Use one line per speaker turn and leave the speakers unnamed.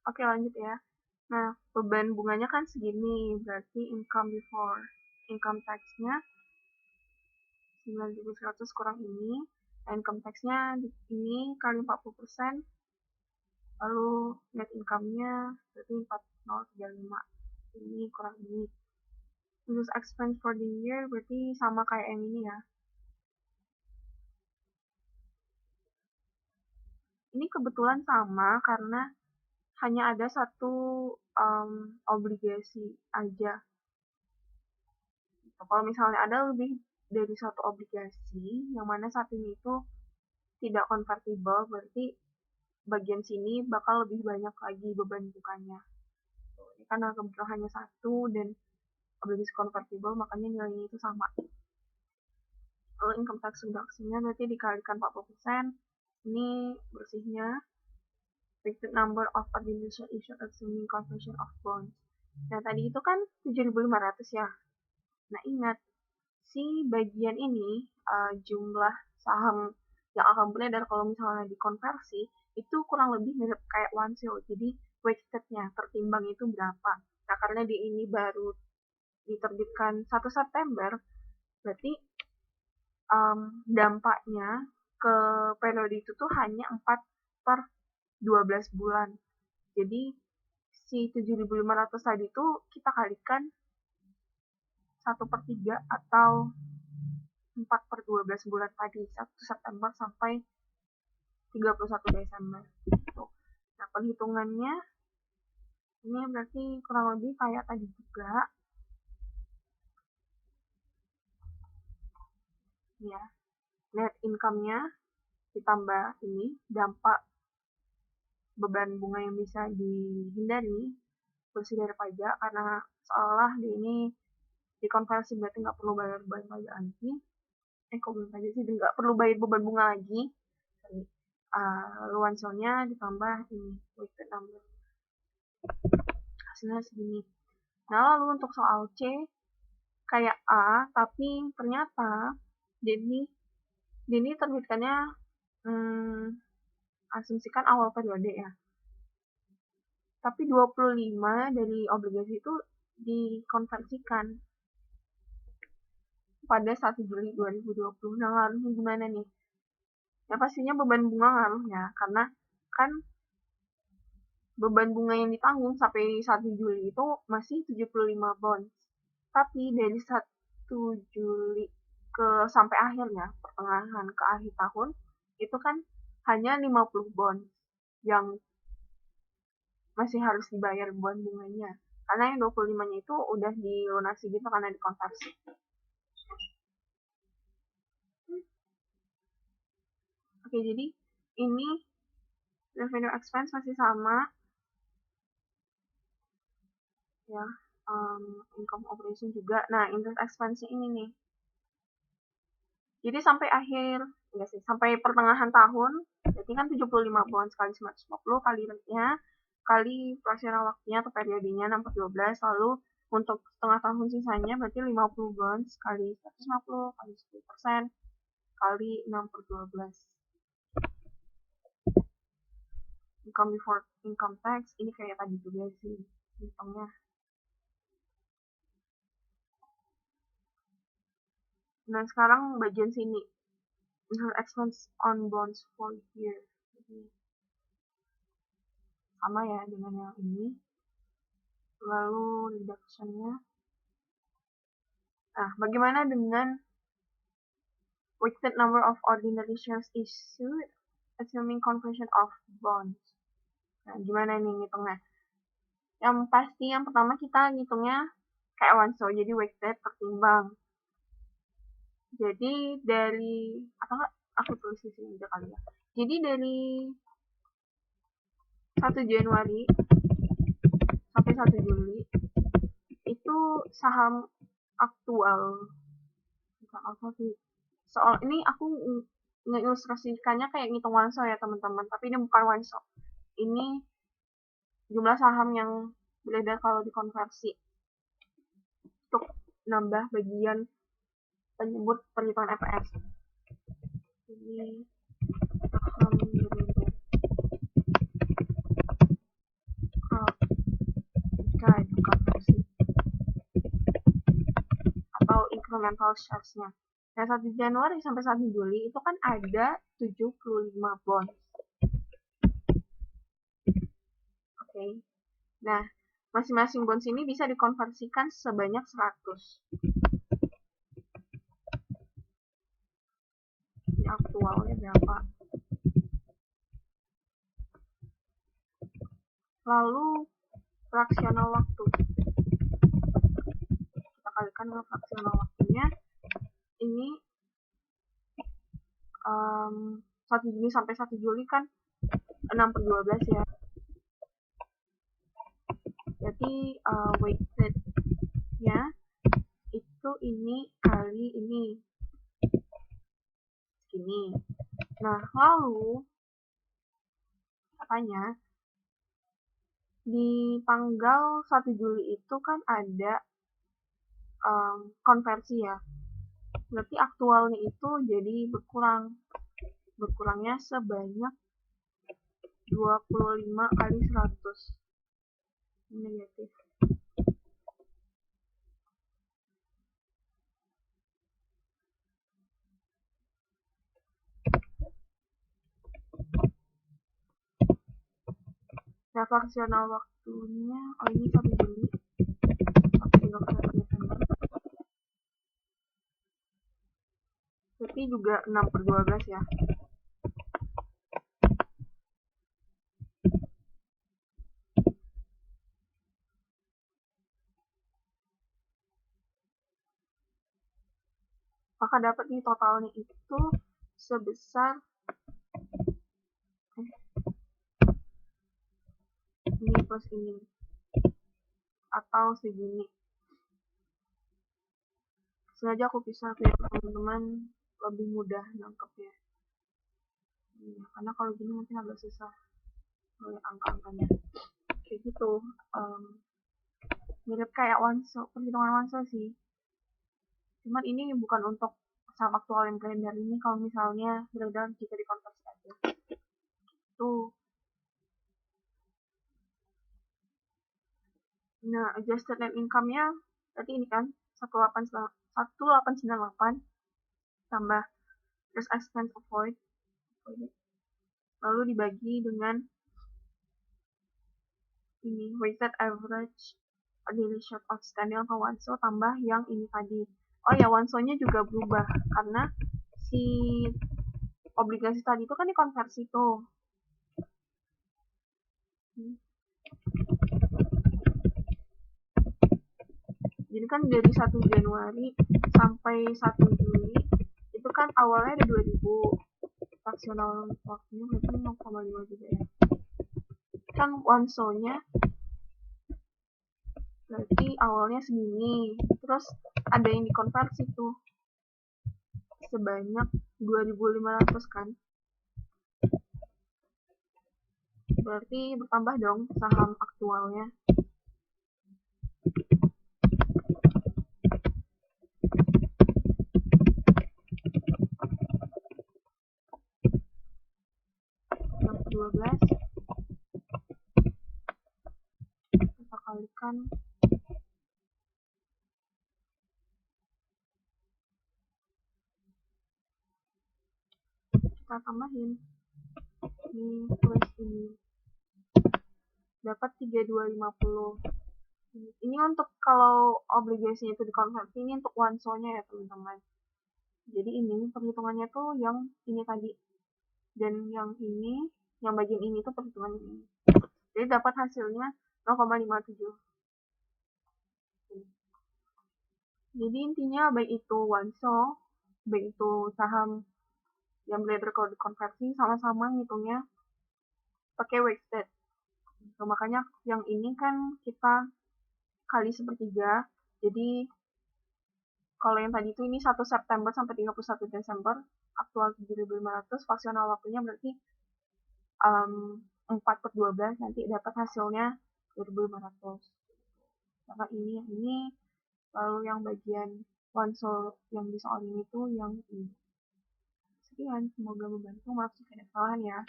Oke, lanjut ya. Nah, beban bunganya kan segini, berarti income before income tax-nya 9.100 kurang ini, income tax-nya ini kali 40%, lalu net income-nya berarti 4035, ini kurang ini. Terus expense for the year berarti sama kayak yang ini ya. Ini kebetulan sama karena hanya ada satu obligasi aja. Kalau misalnya ada lebih dari satu obligasi, yang mana satunya itu tidak convertible, berarti bagian sini bakal lebih banyak lagi beban bukanya. Ini karena kebetulan hanya satu dan obligasi convertible, makanya nilainya itu sama. Lalu income tax reduction-nya berarti dikalikan 40%, ini bersihnya fixed number of ordinary share issued assuming conversion of bonds. Nah, tadi itu kan 7.500 ya. Nah, ingat, si bagian ini jumlah saham yang akan beredar kalau misalnya dikonversi itu kurang lebih mirip kayak one share. Jadi weighted-nya tertimbang itu berapa. Nah, karena di ini baru diterbitkan 1 September, berarti dampaknya ke periode itu tuh hanya 4/12 bulan. Jadi si 7.500 tadi tuh kita kalikan 1/3 atau 4/12 bulan tadi, 1 September sampai 31 Desember. Gitu. Nah, perhitungannya ini berarti kurang lebih kayak tadi juga. Ya, net income-nya ditambah ini, dampak beban bunga yang bisa dihindari, bersih dari pajak, karena seolah di ini dikonversi berarti nggak perlu bayar beban pajak lagi. Kok belum pajak sih, nggak perlu bayar beban bunga lagi. Luansonya ditambah ini, weighted number. Hasilnya segini. Nah, lalu untuk soal C, kayak A, tapi ternyata Dini terbitkannya asumsikan awal periode ya. Tapi 25 dari obligasi itu dikonversikan pada 1 Juli 2020. Nah, ngaruhnya gimana nih? Ya pastinya beban bunga ngaruh ya, karena kan beban bunga yang ditanggung sampai 1 Juli itu masih 75 bonds. Tapi dari 1 Juli ke sampai akhirnya, pertengahan ke akhir tahun, itu kan hanya 50 bonds yang masih harus dibayar beban bunganya. Karena yang 25-nya itu udah dilunasi gitu karena dikonversi. Oke, jadi ini revenue expense masih sama ya, income operation juga. Nah, interest expense ini nih. Jadi sampai akhir, enggak sih, sampai pertengahan tahun, berarti kan 75 bonds kali 950 kali rate-nya, kali operasional waktunya atau periodenya 6/12, lalu untuk setengah tahun sisanya berarti 50 bonds kali 150 kali 10% kali 6/12. Income before income tax, ini kayak tadi juga sih hitungnya. Nah, sekarang bagian sini. Interest expense on bonds for year. Jadi, sama ya dengan yang ini. Lalu reduction-nya. Nah, bagaimana dengan weighted number of ordinary shares issued assuming conversion of bonds? Nah, gimana nih ngitungnya? Yang pasti yang pertama kita ngitungnya kayak one shot, jadi weighted tertimbang. Jadi dari, atau enggak aku tulis di sini aja kali ya. Jadi dari 1 Januari sampai 1 Juli itu saham aktual, bukan apa sih, soal ini aku ngilustrasikannya kayak ngitung one shot ya teman-teman, tapi ini bukan one shot, ini jumlah saham yang beredar kalau dikonversi untuk nambah bagian penyebut perhitungan EPS. Jadi saham beredar fundamental shares-nya. Nah, 1 Januari sampai 1 Juli itu kan ada 75 bonds. Oke. Nah, masing-masing bonds ini bisa dikonversikan sebanyak 100. Ini aktualnya berapa? Lalu fraksional waktu. Kita kalikan dengan fraksional waktunya. Ini 1 Juni sampai 1 Juli kan 6/12 ya. Berarti weighted-nya itu ini kali ini. Segini. Nah, lalu katanya di tanggal 1 Juli itu kan ada konversi ya. Berarti aktualnya itu jadi berkurang. Berkurangnya sebanyak 25 kali 100. Negatif. Nah, fraksional waktunya, ini 1 Juli sampai 31 Desember. Berarti juga 6/12 ya. Maka dapat nih totalnya itu sebesar ini plus ini atau segini. Sengaja aku pisah biar teman-teman lebih mudah nangkepnya. Karena kalau gini mungkin agak susah oleh angka-angkanya. Kayak gitu. Mirip kayak perhitungan Wanso sih. Cuman ini bukan untuk saham aktual yang kalender ini, kalau misalnya benar-benar jika dikonversi aja. Tuh. Nah, adjusted net income-nya berarti ini kan 1898 tambah interest expense avoid. Lalu dibagi dengan ini weighted average daily short outstanding atau Wanso tambah yang ini tadi. Oh ya, Wanso-nya juga berubah karena si obligasi tadi itu kan dikonversi tuh. Jadi kan dari 1 Januari sampai 1 Juli itu kan awalnya ada 2000. Fraksional waktunya berarti 0,5 juga ya. Kan Wanso-nya berarti awalnya segini, terus ada yang dikonversi tuh sebanyak 2.500 kan. Berarti bertambah dong saham aktualnya. Yang ke-12 kita kalikan kita tambahin ini plus ini dapat 3250. Ini untuk kalau obligasinya itu dikonversi, ini untuk Wanso-nya ya teman-teman. Jadi ini perhitungannya tuh yang ini tadi, dan yang ini, yang bagian ini tuh perhitungan ini. Jadi dapat hasilnya 0,57. Jadi intinya baik itu Wanso, baik itu saham yang beredar kalau dikonversi, sama-sama ngitungnya pakai weighted. So, makanya yang ini kan kita kali 1/3. Jadi kalau yang tadi itu ini 1 September sampai 31 Desember, aktual 7.500, fraksional waktunya berarti 4/12, nanti dapat hasilnya 2.500. Maka ini yang ini, lalu yang bagian Wanso yang di soal ini tuh yang ini. Sekian, semoga membantu. Maaf jika ada kesalahan ya.